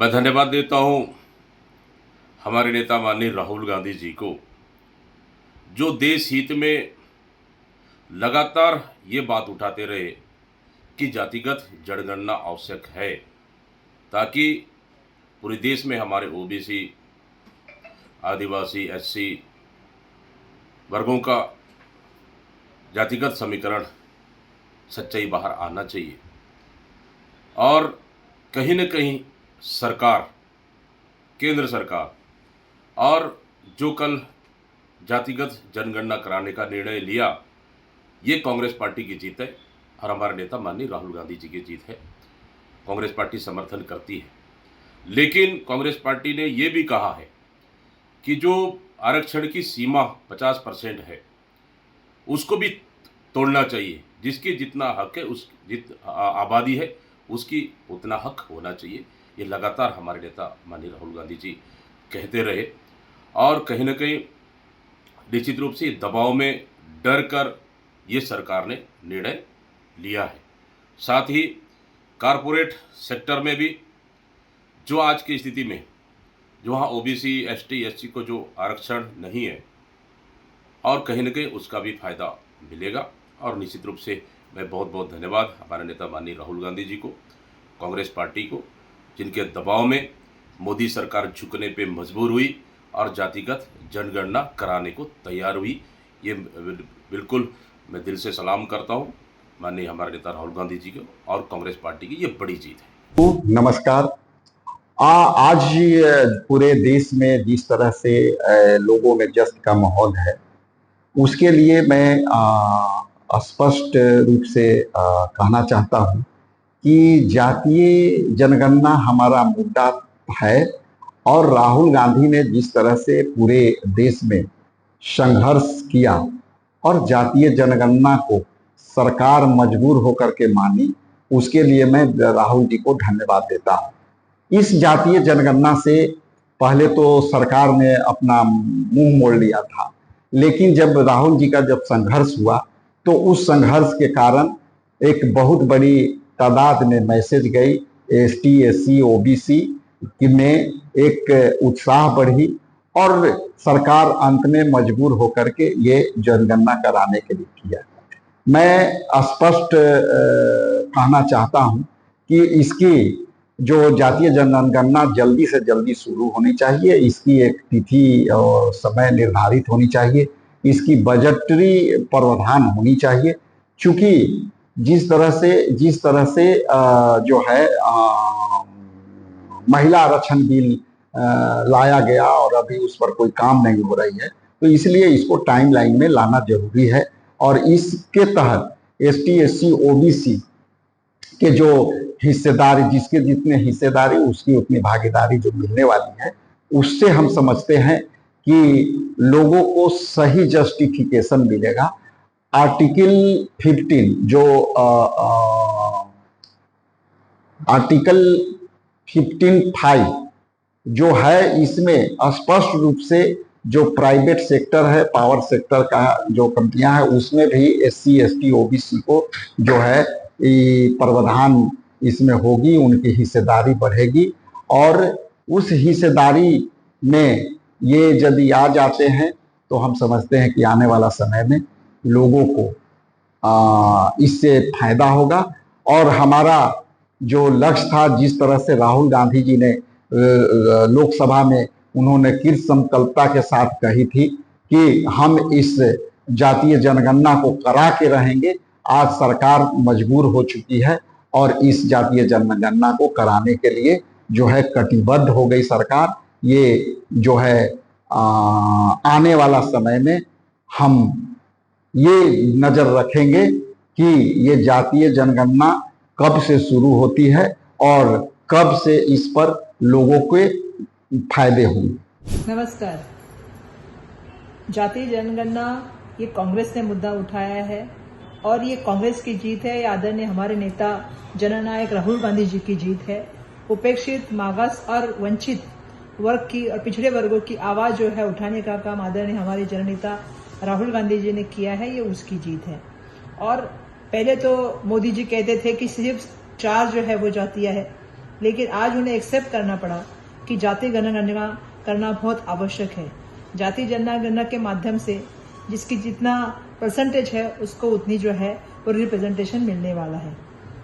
मैं धन्यवाद देता हूं हमारे नेता माननीय राहुल गांधी जी को, जो देश हित में लगातार ये बात उठाते रहे कि जातिगत जनगणना आवश्यक है, ताकि पूरे देश में हमारे ओबीसी, आदिवासी, एससी वर्गों का जातिगत समीकरण सच्चाई बाहर आना चाहिए। और कहीं न कहीं सरकार, केंद्र सरकार और जो कल जातिगत जनगणना कराने का निर्णय लिया, ये कांग्रेस पार्टी की जीत है और हमारे नेता माननीय राहुल गांधी जी की जीत है। कांग्रेस पार्टी समर्थन करती है, लेकिन कांग्रेस पार्टी ने ये भी कहा है कि जो आरक्षण की सीमा 50% है, उसको भी तोड़ना चाहिए। जिसकी जितना हक है, आबादी है, उसकी उतना हक होना चाहिए। ये लगातार हमारे नेता माननीय राहुल गांधी जी कहते रहे और कहीं ना कहीं निश्चित रूप से दबाव में डर कर ये सरकार ने निर्णय लिया है। साथ ही कारपोरेट सेक्टर में भी जो आज की स्थिति में जो वहाँ ओबीसी, एसटी, एससी को जो आरक्षण नहीं है, और कहीं ना कहीं उसका भी फायदा मिलेगा। और निश्चित रूप से मैं बहुत बहुत धन्यवाद हमारे नेता माननीय राहुल गांधी जी को, कांग्रेस पार्टी को, जिनके दबाव में मोदी सरकार झुकने पे मजबूर हुई और जातिगत जनगणना कराने को तैयार हुई। ये बिल्कुल मैं दिल से सलाम करता हूँ माननीय हमारे नेता राहुल गांधी जी को और कांग्रेस पार्टी की। ये बड़ी जीत है। नमस्कार। आज पूरे देश में जिस तरह से लोगों में जश्न का माहौल है, उसके लिए मैं स्पष्ट रूप से कहना चाहता हूं कि जातीय जनगणना हमारा मुद्दा है और राहुल गांधी ने जिस तरह से पूरे देश में संघर्ष किया और जातीय जनगणना को सरकार मजबूर होकर के मानी, उसके लिए मैं राहुल जी को धन्यवाद देता हूं। इस जातीय जनगणना से पहले तो सरकार ने अपना मुंह मोड़ लिया था, लेकिन जब राहुल जी का संघर्ष हुआ तो उस संघर्ष के कारण एक बहुत बड़ी तादाद में मैसेज गई, एसटी, एससी, ओबीसी में एक उत्साह बढ़ी और सरकार अंत में मजबूर होकर के ये जनगणना कराने के लिए किया। मैं स्पष्ट कहना चाहता हूं कि इसकी जो जातीय जनगणना जल्दी से जल्दी शुरू होनी चाहिए। इसकी एक तिथि और समय निर्धारित होनी चाहिए। इसकी बजटरी प्रावधान होनी चाहिए, क्योंकि जिस तरह से जो है महिला आरक्षण बिल लाया गया और अभी उस पर कोई काम नहीं हो रही है, तो इसलिए इसको टाइमलाइन में लाना जरूरी है। और इसके तहत एसटी, एससी, ओबीसी के जो हिस्सेदारी, जिसके जितने हिस्सेदारी उसकी उतनी भागीदारी जो मिलने वाली है, उससे हम समझते हैं कि लोगों को सही जस्टिफिकेशन मिलेगा। आर्टिकल 15 जो आर्टिकल 15(5) जो है, इसमें स्पष्ट रूप से जो प्राइवेट सेक्टर है, पावर सेक्टर का जो कंपनियां हैं, उसमें भी एससी, एसटी, ओबीसी को जो है प्रावधान इसमें होगी, उनकी हिस्सेदारी बढ़ेगी और उस हिस्सेदारी में ये यदि आ जाते हैं तो हम समझते हैं कि आने वाला समय में लोगों को इससे फायदा होगा। और हमारा जो लक्ष्य था, जिस तरह से राहुल गांधी जी ने लोकसभा में उन्होंने कृत संकल्पता के साथ कही थी कि हम इस जातीय जनगणना को करा के रहेंगे, आज सरकार मजबूर हो चुकी है और इस जातीय जनगणना को कराने के लिए जो है कटिबद्ध हो गई सरकार। ये जो है आने वाला समय में हम ये नजर रखेंगे कि ये जातीय जनगणना कब से शुरू होती है और कब से इस पर लोगों के फायदे होंगे। नमस्कार। जातीय जनगणना ये कांग्रेस ने मुद्दा उठाया है और ये कांग्रेस की जीत है। आदरणीय हमारे नेता जननायक राहुल गांधी जी की जीत है। उपेक्षित, मागास और वंचित वर्ग की और पिछड़े वर्गों की आवाज जो है उठाने का काम आदरणीय हमारे जननेता राहुल गांधी जी ने किया है, ये उसकी जीत है। और पहले तो मोदी जी कहते थे कि सिर्फ 4 जो है वो जातियां है, लेकिन आज उन्हें एक्सेप्ट करना पड़ा कि जाति जनगणना करना बहुत आवश्यक है। जाति जनगणना के माध्यम से जिसकी जितना परसेंटेज है उसको उतनी जो है वो रिप्रेजेंटेशन मिलने वाला है।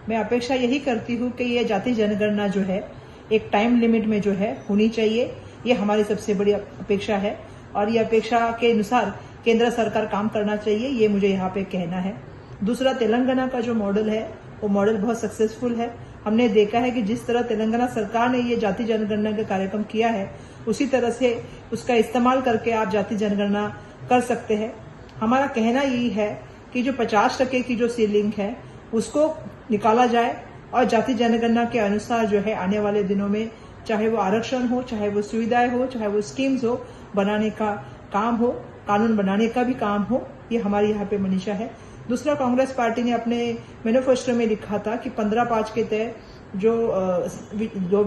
मैं अपेक्षा यही करती हूँ कि ये जाति जनगणना जो है एक टाइम लिमिट में जो है होनी चाहिए। ये हमारी सबसे बड़ी अपेक्षा है और ये अपेक्षा के अनुसार केंद्र सरकार काम करना चाहिए, ये मुझे यहाँ पे कहना है। दूसरा, तेलंगाना का जो मॉडल है वो मॉडल बहुत सक्सेसफुल है। हमने देखा है कि जिस तरह तेलंगाना सरकार ने ये जाति जनगणना का कार्यक्रम किया है उसी तरह से उसका इस्तेमाल करके आप जाति जनगणना कर सकते हैं। हमारा कहना यही है कि जो 50% की जो सीलिंग है उसको निकाला जाए और जाति जनगणना के अनुसार जो है आने वाले दिनों में चाहे वो आरक्षण हो, चाहे वो सुविधाएं हो, चाहे वो स्कीम्स हो, बनाने का काम हो, कानून बनाने का भी काम हो, ये हमारी यहाँ पे मनीषा है। दूसरा, कांग्रेस पार्टी ने अपने मैनिफेस्टो में लिखा था कि 15/5 के तहत जो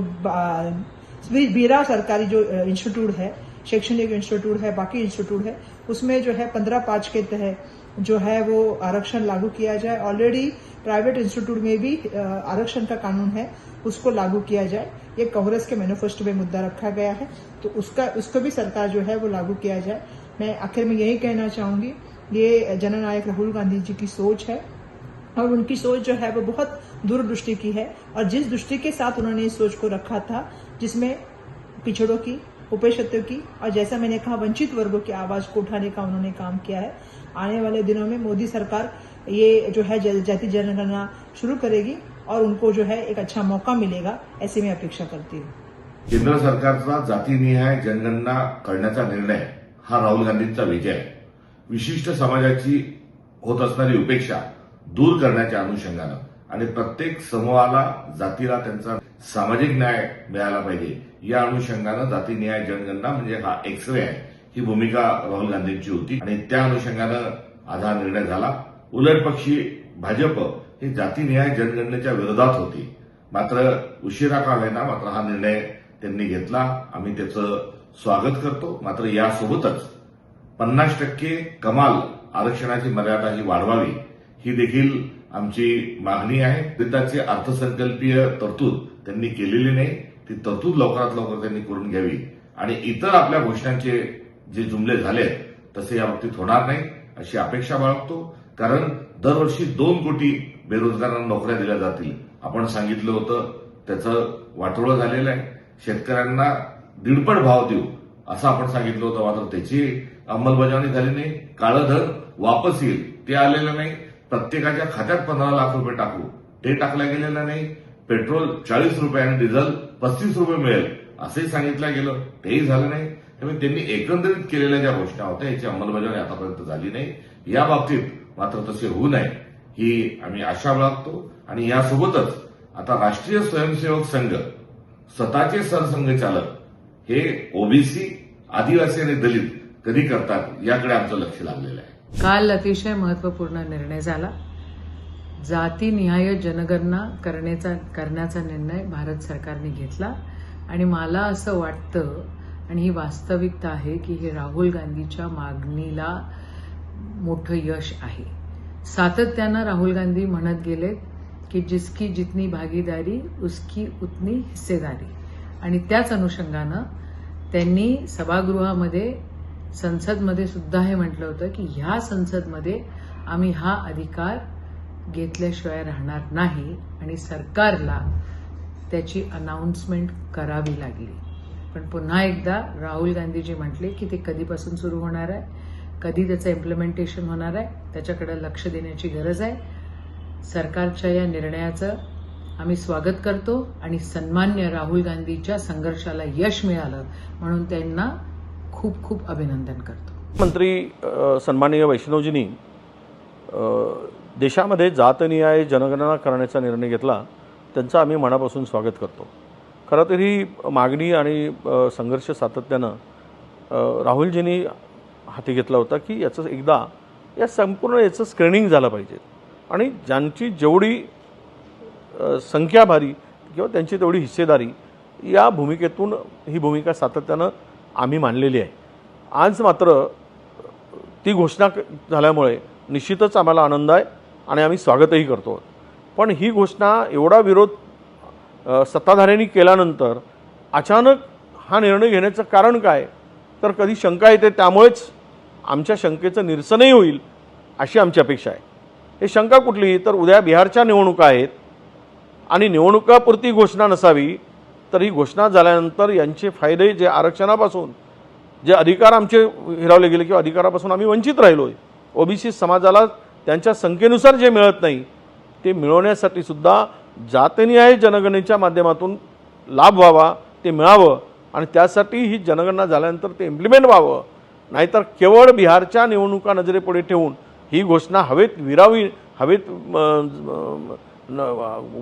बीरा सरकारी जो इंस्टीट्यूट है, शैक्षणिक इंस्टीट्यूट है, बाकी इंस्टीट्यूट है, उसमें जो है 15/5 के तहत जो है वो आरक्षण लागू किया जाए। ऑलरेडी प्राइवेट इंस्टीट्यूट में भी आरक्षण का कानून है, उसको लागू किया जाए। ये कांग्रेस के मैनिफेस्टो में मुद्दा रखा गया है, तो उसको भी सरकार जो है वो लागू किया जाए। मैं आखिर में यही कहना चाहूंगी, ये जननायक राहुल गांधी जी की सोच है और उनकी सोच जो है वो बहुत दूरदृष्टि की है और जिस दृष्टि के साथ उन्होंने इस सोच को रखा था, जिसमें पिछड़ों की, उपेक्षितों की और जैसा मैंने कहा वंचित वर्गों की आवाज को उठाने का उन्होंने काम किया है। आने वाले दिनों में मोदी सरकार ये जो है जाति जनगणना शुरू करेगी और उनको जो है एक अच्छा मौका मिलेगा, ऐसी मैं अपेक्षा करती हूँ। केंद्र सरकारचा जातीनिहाय जनगणना करण्याचा निर्णय हा राहुल गांधींचा विजय आहे। विशिष्ट समाजाची होत असणारी उपेक्षा दूर करण्याच्या अनुषंगानं आणि प्रत्येक समूहाला, जातीला त्यांचा सामाजिक न्याय मिळाला पाहिजे या अनुषंगानं जातीनिहाय जनगणना म्हणजे हा एक्सरे आहे, ही भूमिका राहुल गांधींची होती आणि त्या अनुषंगानं आज हा निर्णय झाला। उलटपक्षी भाजप हे जातीनिहाय जनगणनेच्या विरोधात होती, मात्र उशिरा का होईना मात्र हा निर्णय त्यांनी घेतला। आम्ही त्याचं स्वागत करतो। मात्र यासोबतच 50% कमाल आरक्षणाची मर्यादा ही वाढवावी, ही देखील आमची मागणी आहे। त्याची अर्थसंकल्पीय तरतूद त्यांनी केलेली नाही, ती तरतूद लवकरात लवकर त्यांनी करून घ्यावी आणि इतर आपल्या घोषणांचे जे जुमले झाले तसे याबाबतीत होणार नाही अशी अपेक्षा बाळगतो। कारण दरवर्षी 2 कोटी बेरोजगारांना नोकऱ्या दिल्या जातील, आपण सांगितलं होतं, त्याचं वाटोळं झालेलं आहे। शेतकऱ्यांना 1.5 भाव देऊ असं आपण सांगितलं होतं, मात्र त्याची अंमलबजावणी झाली नाही। काळं धन वापस येईल ते आलेलं नाही। प्रत्येकाच्या खात्यात 15 लाख रुपये टाकू ते टाकलं गेलेलं नाही। पेट्रोल 40 रुपये आणि डिझेल 35 रुपये मिळेल असंही सांगितलं गेलं, तेही झालं नाही। त्यामुळे त्यांनी एकंदरीत केलेल्या ज्या घोषणा होत्या याची अंमलबजावणी आतापर्यंत झाली नाही। या बाबतीत मात्र तसे होऊ नये ही आम्ही आशा बाळगतो आणि यासोबतच आता राष्ट्रीय स्वयंसेवक संघ स्वतःचे सरसंघचालक हे ओबीसी, आदिवासी आणि दलित कधी करतात याकडे आमचं लक्ष लागलेलं आहे। काल अतिशय महत्त्वपूर्ण निर्णय झाला। जातीनिहाय जनगणना करण्याचा निर्णय भारत सरकारने घेतला आणि मला असं वाटतं आणि ही वास्तविकता आहे की हे राहुल गांधीच्या मागणीला मोठं यश आहे। सातत्यानं राहुल गांधी म्हणत गेले की जिसकी जितनी भागीदारी उसकी उतनी हिस्सेदारी आणि त्याच अनुषंगानं त्यांनी सभागृहामध्ये, संसदमध्ये सुद्धा हे म्हटलं होतं की ह्या संसदमध्ये आम्ही हा अधिकार घेतल्याशिवाय राहणार नाही आणि सरकारला त्याची अनाउन्समेंट करावी लागली। पण पुन्हा एकदा राहुल गांधीजी म्हटले की ते कधीपासून सुरू होणार आहे, कधी त्याचं इम्प्लिमेंटेशन होणार आहे, त्याच्याकडे लक्ष देण्याची गरज आहे। सरकारच्या या निर्णयाचं आम्ही स्वागत करतो आणि सन्मान्य राहुल गांधीच्या संघर्षाला यश मिळालं म्हणून त्यांना खूप खूप अभिनंदन करतो। मंत्री सन्माननीय वैष्णवजींनी देशामध्ये जातनिहाय जनगणना करण्याचा निर्णय घेतला, त्यांचं आम्ही मनापासून स्वागत करतो। खरं तर ही मागणी आणि संघर्ष सातत्यानं राहुलजींनी हाती घेतला होता की याचं एकदा या संपूर्ण याचं स्क्रीनिंग झालं पाहिजे आणि ज्यांची जेवढी संख्या भारी किंवा त्यांची तेवढी हिस्सेदारी या भूमिकेतून ही भूमिका सातत्यानं आम्ही मांडलेली आहे। आज मात्र ती घोषणा झाल्यामुळे निश्चितच आम्हाला आनंद आहे आणि आम्ही स्वागतही करतो। पण ही घोषणा एवढा विरोध सत्ताधाऱ्यांनी केल्यानंतर अचानक हा निर्णय घेण्याचं कारण काय, तर कधी शंका येते, त्यामुळेच आमच्या शंकेचं निरसनही होईल अशी आमची अपेक्षा आहे. हे शंका कुठली, तर उद्या बिहारच्या निवडणुका आहेत आणि निवडणुकापुरती घोषणा नसावी, तर ही घोषणा झाल्यानंतर यांचे फायदे, जे आरक्षणापासून जे अधिकार आमचे हिरावले गेले किंवा अधिकारापासून आम्ही वंचित राहिलो आहे, ओबीसी समाजाला त्यांच्या संख्येनुसार जे मिळत नाही ते मिळवण्यासाठी सुद्धा जातनिहाय जनगणनेच्या माध्यमातून लाभ व्हावा, ते मिळावं आणि त्यासाठी ही जनगणना झाल्यानंतर ते इम्प्लिमेंट व्हावं. नाहीतर केवळ बिहारच्या निवडणुका नजरेपुढे ठेवून ही घोषणा हवेत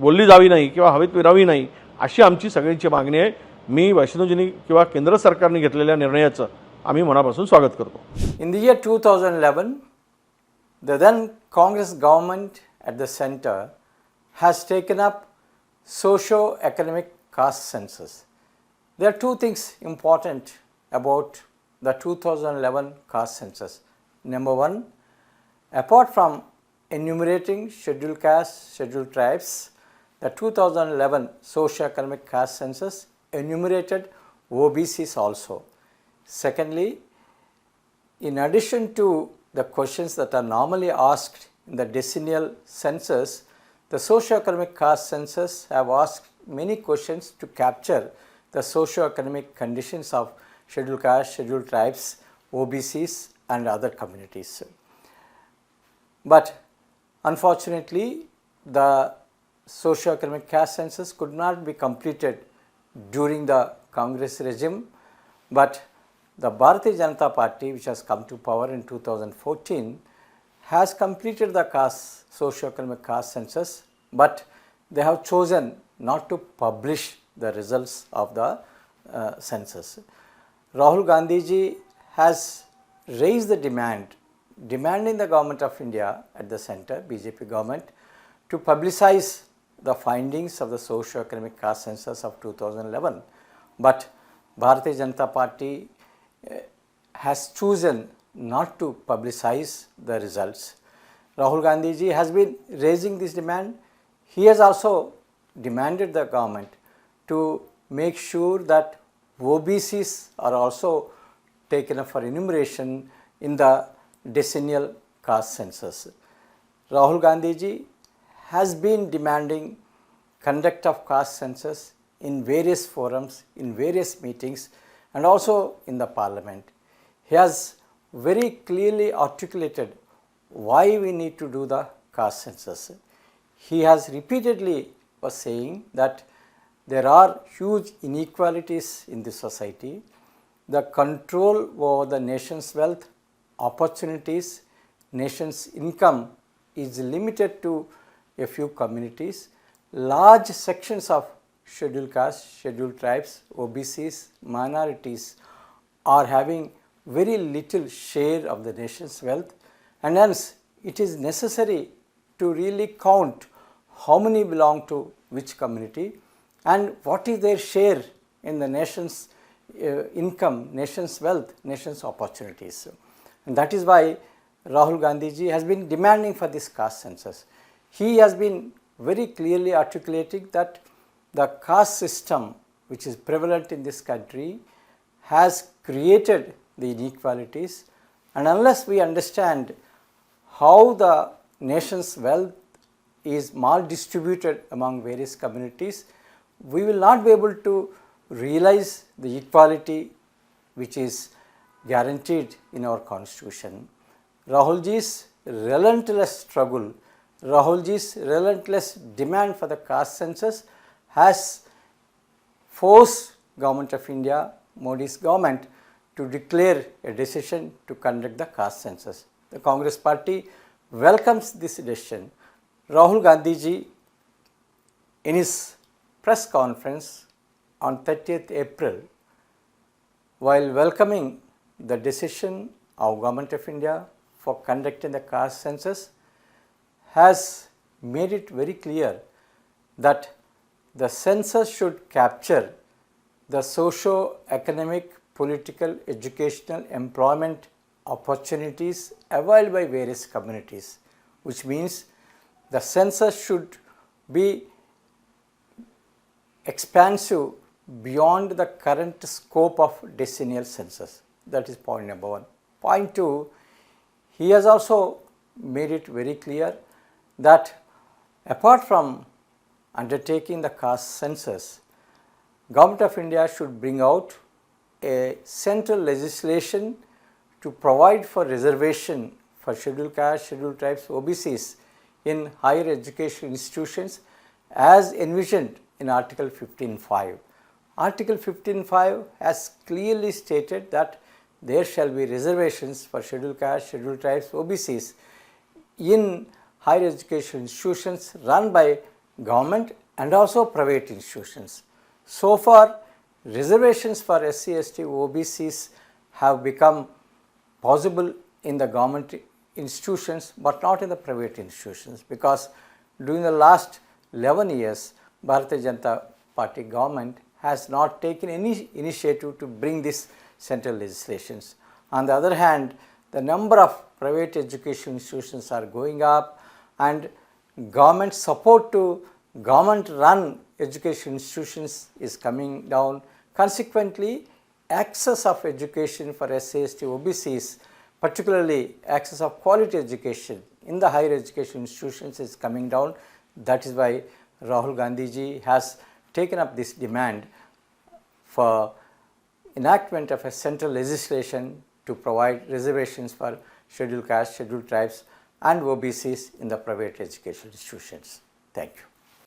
बोलली जावी नाही किंवा हवेत विरावी नाही, अशी आमची सगळ्यांची मागणी आहे. मी वैष्णवजींनी किंवा केंद्र सरकारने घेतलेल्या निर्णयाचं आम्ही मनापासून स्वागत करतो. In the year 2011, the then Congress government at the center has taken up socio-economic caste census. There are two things important about the 2011 caste census. Number one, apart from enumerating scheduled castes, scheduled tribes, the 2011 socio-economic caste census enumerated OBCs also. Secondly, in addition to the questions that are normally asked in the decennial census, the socio-economic caste census have asked many questions to capture the socio-economic conditions of scheduled castes, scheduled tribes, OBCs and other communities. But unfortunately, the socio-economic caste census could not be completed during the Congress regime, but the Bharatiya Janata Party, which has come to power in 2014, has completed the socio-economic caste census, but they have chosen not to publish the results of the census. Rahul Gandhi ji has raised the demanding the government of India at the center, BJP government, to publicize the findings of the socio-economic caste census of 2011. But Bharatiya Janata Party has chosen not to publicize the results. Rahul Gandhi ji has been raising this demand. He has also demanded the government to make sure that OBCs are also taken up for enumeration in the decennial caste census. Rahul Gandhi ji has been demanding conduct of caste census in various forums, in various meetings and also in the parliament. He has very clearly articulated why we need to do the caste census. He has repeatedly was saying that there are huge inequalities in the society. The control over the nation's wealth, opportunities, nation's income is limited to a few communities. Large sections of scheduled castes, scheduled tribes, OBCs, minorities are having very little share of the nation's wealth, and hence it is necessary to really count how many belong to which community and what is their share in the nation's income, nation's wealth, nation's opportunities. And that is why Rahul Gandhi ji has been demanding for this caste census. He has been very clearly articulating that the caste system which is prevalent in this country has created the inequalities, and unless we understand how the nation's wealth is mal distributed among various communities, we will not be able to realize the equality which is guaranteed in our constitution. Rahulji's relentless struggle, Rahulji's relentless demand for the caste census has forced Government of India, Modi's government, to declare a decision to conduct the caste census. The Congress party welcomes this decision. Rahul Gandhi ji, in his press conference on 30th April, while welcoming the decision of Government of India for conducting the caste census, has made it very clear that the census should capture the socio-economic, political, educational, employment opportunities availed by various communities, which means the census should be expansive beyond the current scope of decennial census. That is point number one. Point two, he has also made it very clear that apart from undertaking the caste census, Government of India should bring out a central legislation to provide for reservation for scheduled caste, scheduled tribes, OBCs in higher education institutions as envisioned in Article 15.5. Article 15.5 has clearly stated that there shall be reservations for scheduled caste, scheduled tribes, OBCs in higher education institutions run by government and also private institutions. So far, reservations for SC, ST, OBCs have become possible in the government institutions but not in the private institutions, because during the last 11 years, Bharatiya Janata Party government has not taken any initiative to bring these central legislations. On the other hand, the number of private education institutions are going up and government support to government run education institutions is coming down. Consequently, access of education for SC, ST, OBCs, particularly access of quality education in the higher education institutions is coming down. That is why Rahul Gandhi ji has taken up this demand for enactment of a central legislation to provide reservations for scheduled caste, scheduled tribes and OBCs in the private education institutions. Thank you.